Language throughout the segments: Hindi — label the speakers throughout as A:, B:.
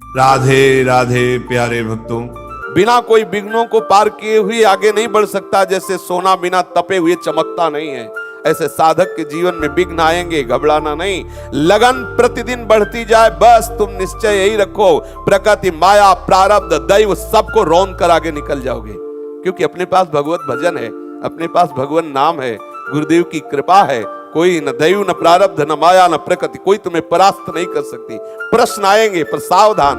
A: राधे राधे प्यारे भक्तों, बिना कोई विघ्नों को पार किए हुए आगे नहीं बढ़ सकता। जैसे सोना बिना तपे हुए चमकता नहीं है, ऐसे साधक के जीवन में विघ्न आएंगे, घबराना नहीं। लगन प्रतिदिन बढ़ती जाए, बस तुम निश्चय यही रखो, प्रकृति, माया, प्रारब्ध, दैव सबको रौंद कर आगे निकल जाओगे। क्योंकि अपने पास भगवत भजन है, अपने पास भगवान नाम है, गुरुदेव की कृपा है। कोई न दैव, न प्रारब्ध, न माया, न प्रकृति, कोई तुम्हें परास्त नहीं कर सकती। प्रश्न आएंगे पर सावधान,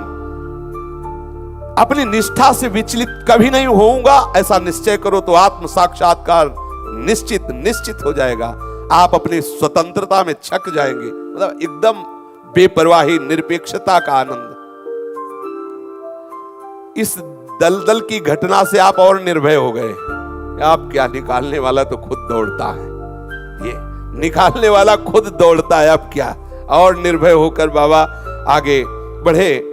A: अपनी निष्ठा से विचलित कभी नहीं होऊंगा ऐसा निश्चय करो तो आत्म साक्षात्कार निश्चित हो जाएगा। आप अपनी स्वतंत्रता में छक जाएंगे, मतलब एकदम बेपरवाही, निरपेक्षता का आनंद। इस दलदल की घटना से आप और निर्भय हो गए। आप क्या, निकालने वाला तो खुद दौड़ता है, ये निकालने वाला खुद दौड़ता है। अब क्या, और निर्भय होकर बाबा आगे बढ़े।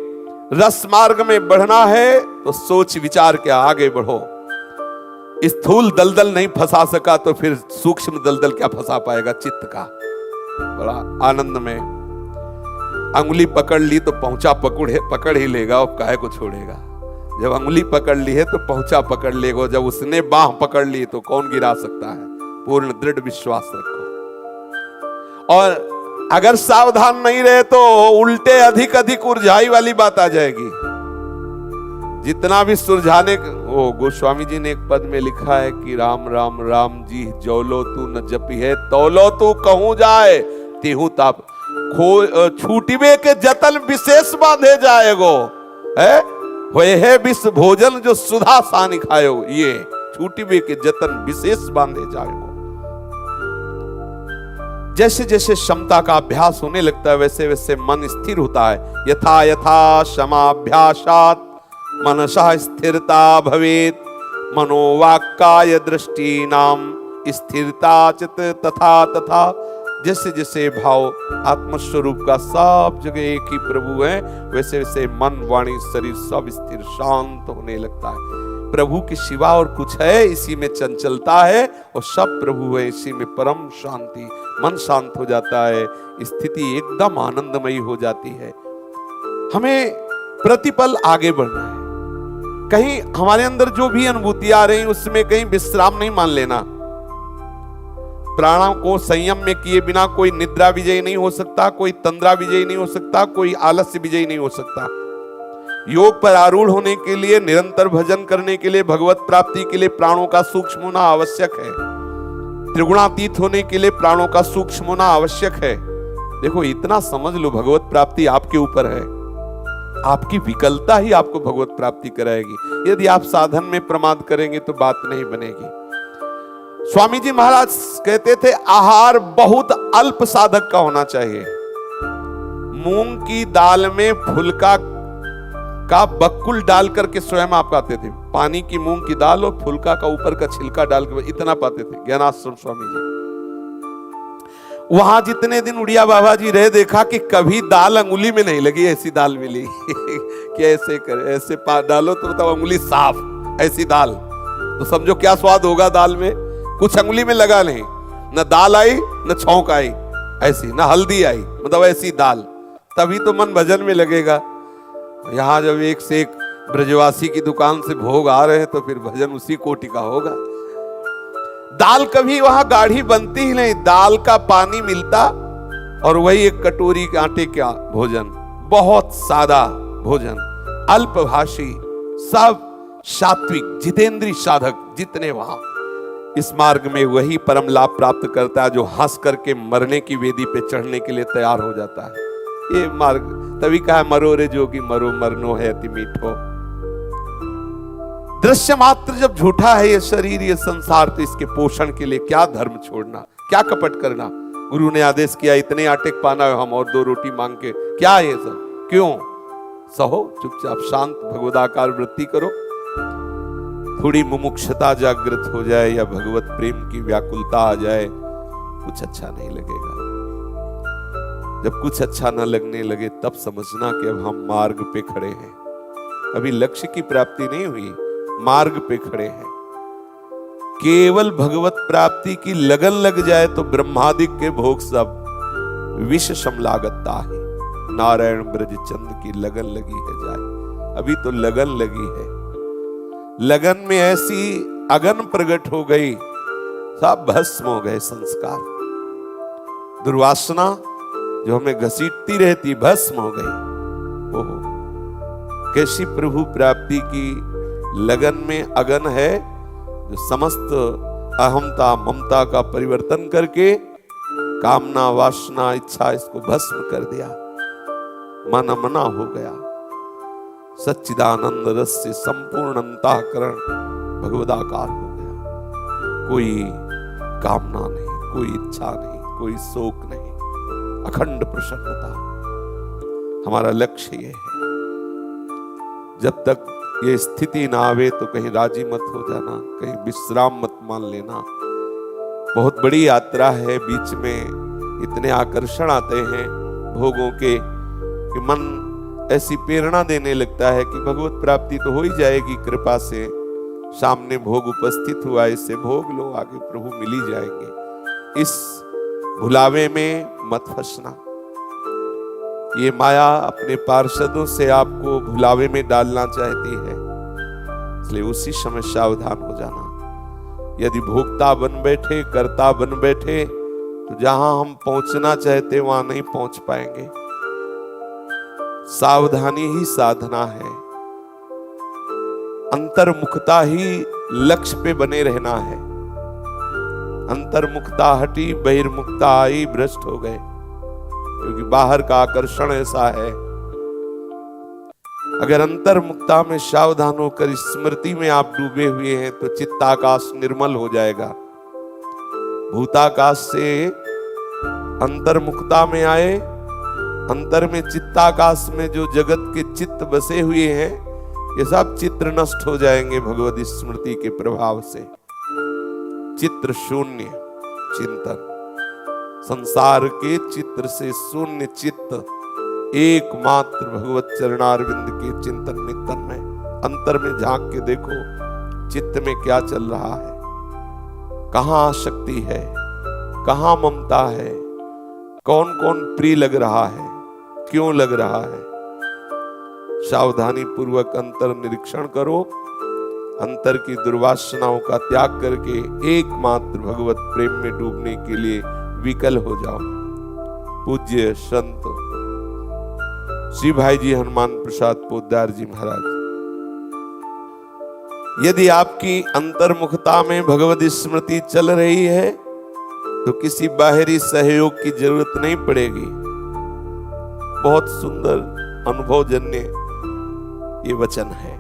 A: रस मार्ग में बढ़ना है तो सोच विचार के आगे बढ़ो। स्थूल दलदल नहीं फंसा सका तो फिर सूक्ष्म दलदल क्या फंसा पाएगा चित्त का। बड़ा आनंद में अंगुली पकड़ ली तो पहुंचा पकड़ ही लेगा, अब काहे को छोड़ेगा। जब अंगुली पकड़ ली है तो पहुंचा पकड़ लेगा, जब उसने बाह पकड़ ली तो कौन गिरा सकता है। पूर्ण दृढ़ विश्वास रखो, और अगर सावधान नहीं रहे तो उल्टे अधिक उलझाई वाली बात आ जाएगी। जितना भी सुलझाने, वो गोस्वामी जी ने एक पद में लिखा है कि राम राम राम जी जौलो तू न जपी है, तौलो तू कहूं जाए तिहु ताप, छूटिबे के जतन विशेष बांधे जाएगो है, होए है विष भोजन जो सुधा सानि खायो, ये छूटिबे के जतन विशेष बांधे जाएगो। जैसे जैसे क्षमता का अभ्यास होने लगता है वैसे वैसे मन स्थिर होता है। यथा यथा क्षमाभ्यासात् मनसा स्थिरता भवेत्, मनोवाक्काय दृष्टीनाम स्थिरता चित तथा तथा। जैसे जैसे भाव आत्मस्वरूप का सब जगह एक ही प्रभु है, वैसे वैसे मन, वाणी, शरीर सब स्थिर शांत होने लगता है। प्रभु के सिवा और कुछ है, इसी में चंचलता है, और सब प्रभु है, इसी में परम शांति। मन शांत हो जाता है, स्थिति एकदम आनंदमयी हो जाती है। हमें प्रतिपल आगे बढ़ना है। कहीं हमारे अंदर जो भी अनुभूति आ रही उसमें कहीं विश्राम नहीं मान लेना। प्राणों को संयम में किए बिना कोई निद्रा विजयी नहीं हो सकता, कोई तंद्रा विजयी नहीं हो सकता, कोई आलस्य विजयी नहीं हो सकता। योग पर आरूढ़ होने के लिए, निरंतर भजन करने के लिए, भगवत प्राप्ति के लिए प्राणों का सूक्ष्म होना आवश्यक है। त्रिगुणातीत होने के लिए प्राणों का सूक्ष्म होना आवश्यक है। देखो, इतना समझ लो, भगवत प्राप्ति आपके ऊपर है। आपकी विकलता ही आपको भगवत प्राप्ति कराएगी। यदि आप साधन में प्रमाद करेंगे तो बात नहीं बनेगी। स्वामी जी महाराज कहते थे, आहार बहुत अल्प साधक का होना चाहिए। मूंग की दाल में फुलका का बकुल डाल करके स्वयं आप खाते थे। पानी की मूंग की दाल और फुलका का ऊपर का छिलका डाल के इतना पाते थे ज्ञानाश्रम स्वामी जी। वहां जितने दिन उड़िया बाबा जी रहे, देखा कि कभी दाल अंगुली में नहीं लगी, ऐसी दाल मिली कि ऐसे करे, ऐसे डालो तो मतलब अंगुली साफ, ऐसी दाल। तो समझो क्या स्वाद होगा दाल में। कुछ अंगुली में लगा नहीं, न दाल आई न छौंक आई, ऐसी न हल्दी आई, मतलब ऐसी दाल। तभी तो मन भजन में लगेगा। यहां जब एक से एक ब्रजवासी की दुकान से भोग आ रहे हैं तो फिर भजन उसी कोटि का होगा। दाल कभी वहां गाढ़ी बनती ही नहीं, दाल का पानी मिलता और वही एक कटोरी के आटे का भोजन, बहुत सादा भोजन, अल्पभाषी, सब सात्विक जितेंद्रीय साधक जितने वहां। इस मार्ग में वही परम लाभ प्राप्त करता है जो हंस करके मरने की वेदी पे चढ़ने के लिए तैयार हो जाता है। ये मार्ग तभी कहा, मरो रे जोगी मरो, मरनो है अति मीठो। दृश्य मात्र जब झूठा है ये शरीर, ये संसार, तो इसके पोषण के लिए क्या धर्म छोड़ना, क्या कपट करना। गुरु ने आदेश किया, इतने आटे पाना है हम, और 2 रोटी मांग के क्या है ये सब, क्यों। सहो, चुपचाप शांत भगवदाकार वृत्ति करो। थोड़ी मुमुक्षता जागृत हो जाए या भगवत प्रेम की व्याकुलता आ जाए, कुछ अच्छा नहीं लगेगा। जब कुछ अच्छा न लगने लगे तब समझना कि अब हम मार्ग पे खड़े हैं। अभी लक्ष्य की प्राप्ति नहीं हुई, मार्ग पे खड़े हैं। केवल भगवत प्राप्ति की लगन लग जाए तो ब्रह्मादिक के भोग सब विष समलागता है। नारायण ब्रज चंद की लगन लगी है जाए। अभी तो लगन लगी है, लगन में ऐसी अगन प्रकट हो गई, सब भस्म हो गए संस्कार। दुर्वासना जो हमें घसीटती रहती भस्म हो गई। ओहो, कैसी प्रभु प्राप्ति की लगन में अगन है, जो समस्त अहमता ममता का परिवर्तन करके कामना वासना इच्छा इसको भस्म कर दिया, मन मना हो गया। सच्चिदानंद रस से संपूर्ण अंतःकरण भगवदाकार हो गया। कोई कामना नहीं, कोई इच्छा नहीं, कोई शोक नहीं, अखंड प्रसन्नता। हमारा लक्ष्य ये है। जब तक ये स्थिति ना आवे तो कहीं राजी मत हो जाना, कहीं विश्राम मत मान लेना। बहुत बड़ी यात्रा है, बीच में इतने आकर्षण आते हैं भोगों के कि मन ऐसी प्रेरणा देने लगता है कि भगवत प्राप्ति तो हो ही जाएगी कृपा से, सामने भोग उपस्थित हुआ, इससे भोग लो, आगे प्रभु मिल ही जाएंगे। इस भुलावे में मत फंसना। ये माया अपने पार्षदों से आपको भुलावे में डालना चाहती है, इसलिए उसी समय सावधान हो जाना। यदि भोक्ता बन बैठे, कर्ता बन बैठे, तो जहां हम पहुंचना चाहते वहां नहीं पहुंच पाएंगे। सावधानी ही साधना है, अंतर्मुखता ही लक्ष्य पे बने रहना है। अंतर्मुखता हटी, बहिर्मुखता आई, भ्रष्ट हो गए, क्योंकि बाहर का आकर्षण ऐसा है। अगर अंतर्मुखता में सावधान होकर स्मृति में आप डूबे हुए हैं तो चित्ताकाश निर्मल हो जाएगा। भूताकाश से अंतर्मुखता में आए, अंतर में चित्ताकाश में जो जगत के चित्त बसे हुए हैं, ये सब चित्र नष्ट हो जाएंगे भगवत स्मृति के प्रभाव से। चित्र शून्य चिंतन, संसार के चित्र से शून्य चित्त, एकमात्र भगवत चरणारविंद के चिंतन में तन्मय। अंतर में झांक के देखो चित्त में क्या चल रहा है, कहां आसक्ति है, कहां ममता है, कौन कौन प्रिय लग रहा है, क्यों लग रहा है। सावधानी पूर्वक अंतर निरीक्षण करो, अंतर की दुर्वासनाओं का त्याग करके एकमात्र भगवत प्रेम में डूबने के लिए विकल हो जाओ। पूज्य संत श्री भाई जी हनुमान प्रसाद पोद्दार जी महाराज, यदि आपकी अंतर्मुखता में भगवत स्मृति चल रही है तो किसी बाहरी सहयोग की जरूरत नहीं पड़ेगी। बहुत सुंदर अनुभवजन्य ये वचन है।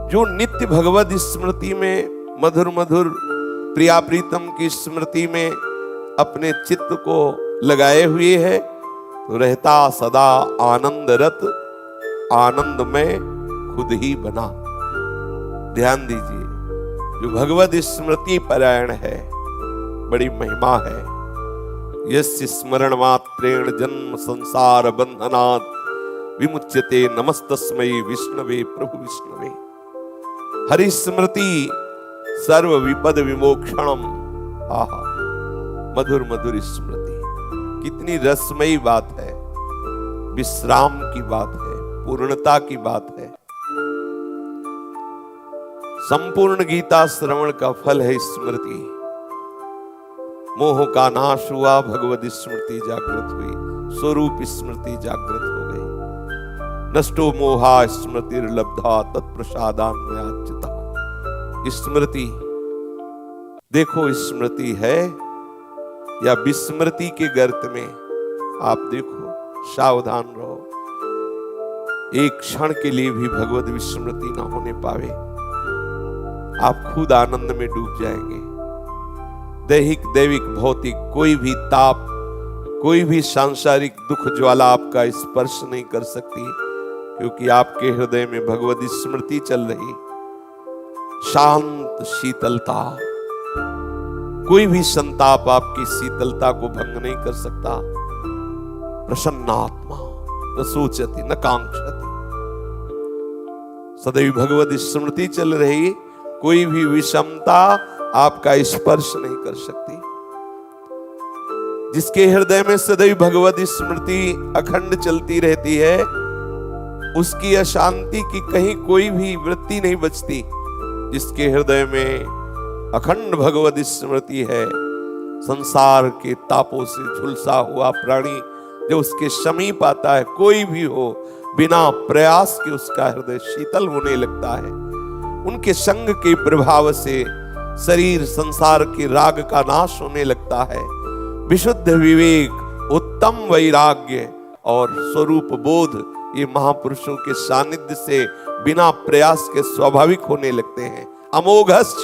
A: जो नित्य भगवत स्मृति में, मधुर मधुर प्रिया प्रीतम की स्मृति में अपने चित्त को लगाए हुए है, तो रहता सदा आनंदरत, आनंद में खुद ही बना। ध्यान दीजिए, जो भगवत स्मृति परायण है, बड़ी महिमा है। यस्य स्मरण मात्रेण जन्म संसार बंधनात् विमुच्यते नमस्तस्मै विष्णवे प्रभु विष्णवे। हरि स्मृति सर्व विपद विमोक्षणम। आहा, मधुर मधुर स्मृति, कितनी रसमयी बात है, विश्राम की बात है, पूर्णता की बात है। संपूर्ण गीता श्रवण का फल है स्मृति। मोह का नाश हुआ, भगवत स्मृति जागृत हुई, स्वरूप स्मृति जागृत हो गई। नष्टो मोहा स्मृति लब्धा तत्प्रसादान्मयाच्युता। स्मृति देखो, स्मृति है या विस्मृति के गर्त में, आप देखो, सावधान रहो। एक क्षण के लिए भी भगवत विस्मृति ना होने पावे, आप खुद आनंद में डूब जाएंगे। दैहिक दैविक भौतिक कोई भी ताप, कोई भी सांसारिक दुख ज्वाला आपका स्पर्श नहीं कर सकती, क्योंकि आपके हृदय में भगवत स्मृति चल रही। शांत शीतलता, कोई भी संताप आपकी शीतलता को भंग नहीं कर सकता। प्रसन्नात्मा न सोचती न कांक्षति। सदैव भगवत स्मृति चल रही, कोई भी विषमता आपका स्पर्श नहीं कर सकती। जिसके हृदय में सदैव भगवत स्मृति अखंड चलती रहती है, उसकी अशांति की कहीं कोई भी वृत्ति नहीं बचती। जिसके हृदय में अखंड भगवत स्मृति है, संसार के तापों से झुलसा हुआ प्राणी जो उसके समीप आता है, कोई भी हो, बिना प्रयास के उसका हृदय शीतल होने लगता है। उनके संग के प्रभाव से शरीर संसार के राग का नाश होने लगता है। विशुद्ध विवेक, उत्तम वैराग्य और स्वरूप बोध ये महापुरुषों के सानिध्य से बिना प्रयास के स्वाभाविक होने लगते हैं। अमोघश्च,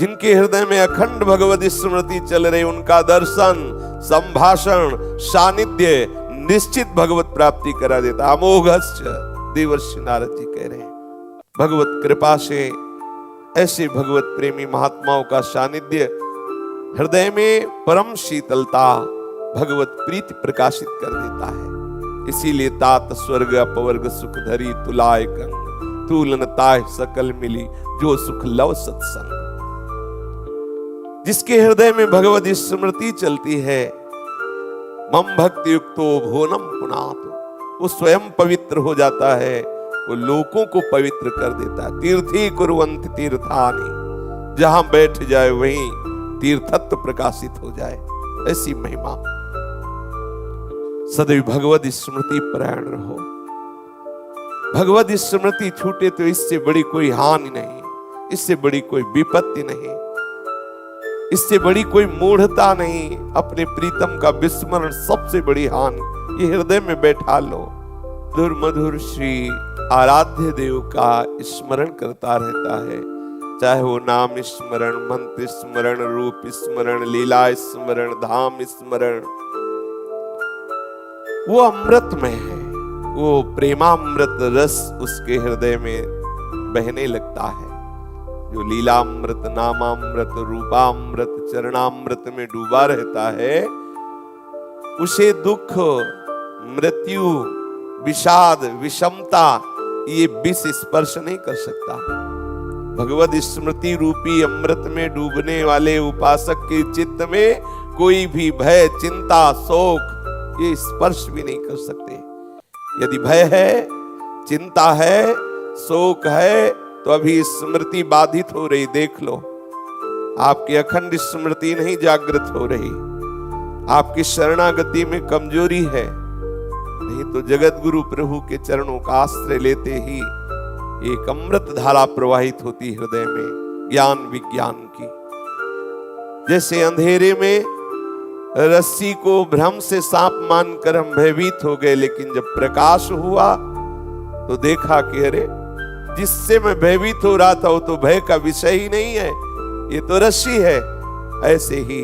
A: जिनके हृदय में अखंड भगवत स्मृति चल रही, उनका दर्शन, संभाषण, सानिध्य निश्चित भगवत प्राप्ति करा देता। अमोघश्च, देवर्षि नारद जी कह रहे हैं। भगवत कृपा से ऐसे भगवत प्रेमी महात्माओं का सानिध्य हृदय में परम शीतलता, भगवत प्रीति प्रकाशित कर देता है। इसीलिए तात स्वर्ग अपवर्ग सुख धरी, तुलाय कंग तूलन ताय सकल मिली, जो सुख लव सत्संग। जिसके हृदय में भगवत स्मृति चलती है, मम भक्ति युक्तो भुवनम पुनात, वो स्वयं पवित्र हो जाता है, वो लोगों को पवित्र कर देता है। तीर्थी कुर्वन्ति तीर्थानि, जहां बैठ जाए वहीं तीर्थत्व प्रकाशित हो जाए, ऐसी महिमा। सदैव भगवत स्मृति परायण रहो। भगवत स्मृति छूटे तो इससे बड़ी कोई हानि नहीं, इससे बड़ी कोई विपत्ति नहीं, इससे बड़ी कोई मूढ़ता नहीं। अपने प्रीतम का विस्मरण सबसे बड़ी हानि। ये हृदय में बैठा लो, मधुर मधुर श्री आराध्य देव का स्मरण करता रहता है, चाहे वो नाम स्मरण, मंत्र स्मरण, रूप स्मरण, लीला स्मरण, धाम स्मरण। वो अमृतमय है, वो प्रेमामृत रस उसके हृदय में बहने लगता है। जो लीलामृत, नामामृत, रूपामृत, चरणामृत में डूबा रहता है, उसे दुख, मृत्यु, विषाद, विषमता ये विष स्पर्श नहीं कर सकता। भगवत स्मृति रूपी अमृत में डूबने वाले उपासक के चित्त में कोई भी भय, चिंता, शोक ये स्पर्श भी नहीं कर सकते। यदि भय है, चिंता है, शोक है, तो अभी स्मृति बाधित हो रही। देख लो, आपकी अखंड स्मृति नहीं जागृत हो रही, आपकी शरणागति में कमजोरी है। नहीं तो जगत गुरु प्रभु के चरणों का आश्रय लेते ही एक अमृत धारा प्रवाहित होती हृदय में, ज्ञान विज्ञान की। जैसे अंधेरे में रस्सी को भ्रम से सांप मानकर हम भयभीत हो गए, लेकिन जब प्रकाश हुआ तो देखा कि अरे जिससे मैं भयभीत हो रहा था वो तो भय का विषय ही नहीं है, ये तो रस्सी है। ऐसे ही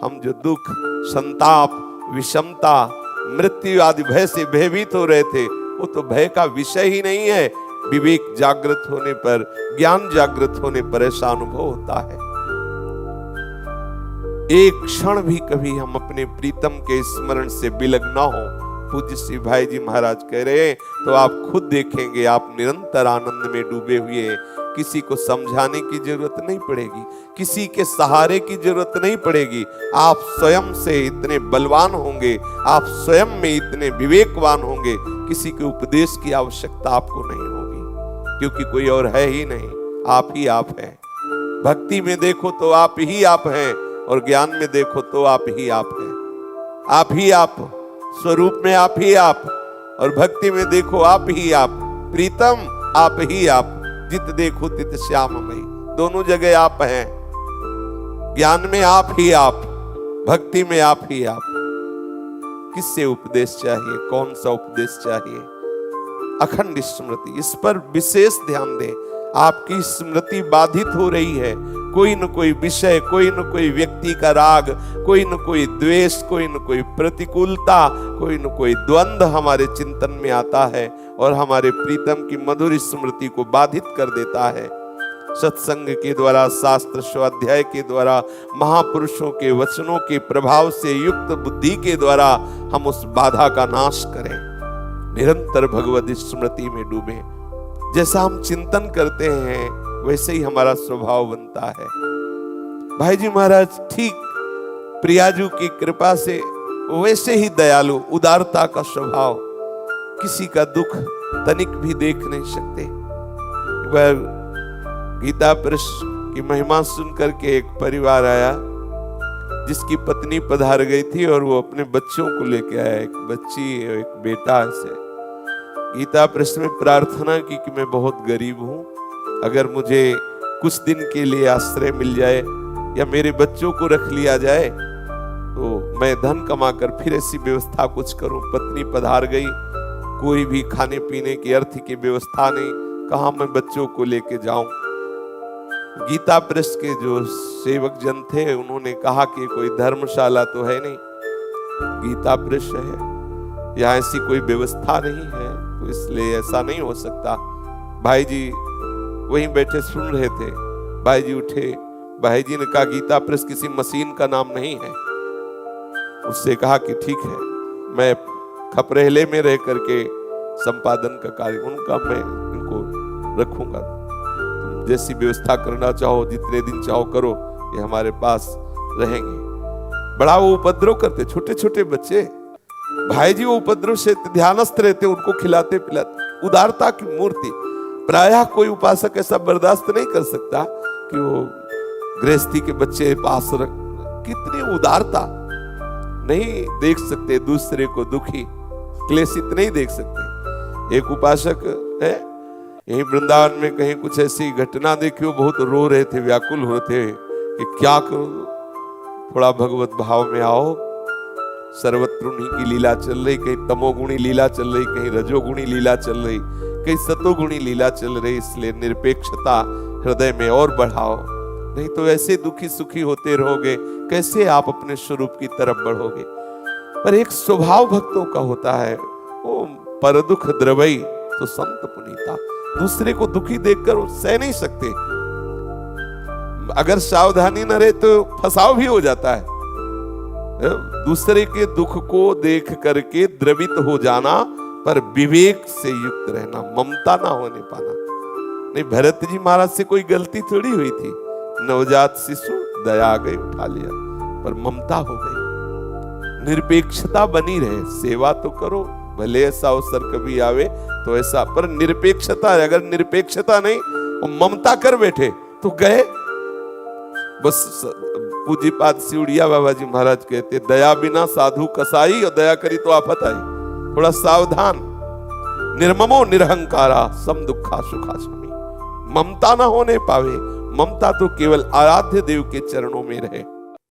A: हम जो दुख, संताप, विषमता, मृत्यु आदि भय से भयभीत हो रहे थे, वो तो भय का विषय ही नहीं है। विवेक जागृत होने पर, ज्ञान जागृत होने पर ऐसा अनुभव होता है। एक क्षण भी कभी हम अपने प्रीतम के स्मरण से विलग ना हो। पूज्य श्री भाई जी महाराज कह रहे हैं तो आप खुद देखेंगे, आप निरंतर आनंद में डूबे हुए हैं। किसी को समझाने की जरूरत नहीं पड़ेगी, किसी के सहारे की जरूरत नहीं पड़ेगी। आप स्वयं से इतने बलवान होंगे, आप स्वयं में इतने विवेकवान होंगे, किसी के उपदेश की आवश्यकता आपको नहीं होगी, क्योंकि कोई और है ही नहीं, आप ही आप हैं। भक्ति में देखो तो आप ही आप हैं, और ज्ञान में देखो तो आप ही आप हैं। आप ही आप, स्वरूप में आप ही आप, और भक्ति में देखो आप ही आप। प्रीतम आप ही आप, जित देखो तित श्याममयी, दोनों जगह आप हैं। ज्ञान में आप ही आप, भक्ति में आप ही आप। किससे उपदेश चाहिए, कौन सा उपदेश चाहिए? अखंड स्मृति, इस पर विशेष ध्यान दें। आपकी स्मृति बाधित हो रही है, कोई न कोई विषय, कोई न कोई व्यक्ति का राग, कोई न कोई द्वेष, कोई न कोई प्रतिकूलता, कोई न कोई द्वंद्व हमारे चिंतन में आता है और हमारे प्रीतम की मधुर स्मृति को बाधित कर देता है। सत्संग के द्वारा, शास्त्र स्वाध्याय के द्वारा, महापुरुषों के वचनों के प्रभाव से युक्त बुद्धि के द्वारा हम उस बाधा का नाश करें। निरंतर भगवत स्मृति में डूबें। जैसा हम चिंतन करते हैं वैसे ही हमारा स्वभाव बनता है। भाई जी महाराज ठीक प्रियाजू की कृपा से वैसे ही दयालु, उदारता का स्वभाव, किसी का दुख तनिक भी देख नहीं सकते। एक बार गीता प्रेस की महिमा सुनकर के एक परिवार आया जिसकी पत्नी पधार गई थी और वो अपने बच्चों को लेके आया, एक बच्ची एक बेटा। ऐसे गीता प्रेस में प्रार्थना की कि मैं बहुत गरीब हूं, अगर मुझे कुछ दिन के लिए आश्रय मिल जाए या मेरे बच्चों को रख लिया जाए तो मैं धन कमाकर फिर ऐसी व्यवस्था कुछ करूं। पत्नी पधार गई, कोई भी खाने पीने की अर्थ की व्यवस्था नहीं, कहां मैं बच्चों को लेके जाऊं। गीता प्रेस के जो सेवक जन थे उन्होंने कहा कि कोई धर्मशाला तो है नहीं, गीता प्रेस है, यहाँ ऐसी कोई व्यवस्था नहीं है, तो इसलिए ऐसा नहीं हो सकता। भाई जी वहीं बैठे सुन रहे थे, भाई जी उठे, भाई जी ने कहा गीता प्रेस किसी मशीन का नाम नहीं है। उससे कहा कि ठीक है, मैं खपरेले में रह करके संपादन का कार्य उनका मैं इनको रखूंगा, तुम जैसी व्यवस्था करना चाहो, जितने दिन चाहो करो, ये हमारे पास रहेंगे। बड़ा वो उपद्रव करते, छोटे छोटे बच्चे, भाई जी वो उपद्रव से ध्यानस्थ रहते, उनको खिलाते पिलाते, उदारता की मूर्ति। प्रायः कोई उपासक ऐसा बर्दाश्त नहीं कर सकता कि वो गृहस्थी के बच्चे पास रख, कितनी उदारता। नहीं देख सकते दूसरे को दुखी क्लेशित, नहीं देख सकते। एक उपासक है यही वृंदावन में, कहीं कुछ ऐसी घटना देखी, वो बहुत रो रहे थे, व्याकुल हो रहे थे कि क्या करो, थोड़ा भगवत भाव में आओ, सर्वत्र उन्हीं की लीला चल रही, कहीं तमोगुणी लीला चल रही, कहीं रजोगुणी लीला चल रही, कहीं सतोगुणी लीला चल रही, इसलिए निरपेक्षता हृदय में और बढ़ाओ, नहीं तो ऐसे दुखी सुखी होते रहोगे, कैसे आप अपने स्वरूप की तरफ बढ़ोगे। पर एक स्वभाव भक्तों का होता है, वो पर दुख द्रवई तो संत पुनीता, दूसरे को दुखी देखकर वो सह नहीं सकते, अगर सावधानी न रहे तो फसाव भी हो जाता है। दूसरे के दुख को देख करके द्रवित हो जाना, पर विवेक से युक्त रहना, ममता ना होने पाना। नहीं, भरत जी महाराज से कोई गलती थोड़ी हुई थी, नवजात शिशु दया आ गई, उठा लिया, पर ममता हो गई। निरपेक्षता बनी रहे, सेवा तो करो, भले ऐसा अवसर कभी आवे तो ऐसा, पर निरपेक्षता, अगर निरपेक्षता नहीं वो ममता कर बैठे तो गए। बस पूज्यपाद सिउड़िया बाबा जी महाराज कहते, दया बिना साधु कसाई, और दया करी तो आफत आई। थोड़ा सावधान। निर्ममो निरहंकारा सम दुखा सुखा स्वामी, ममता ना होने पावे। ममता तो केवल आराध्य देव के चरणों में रहे।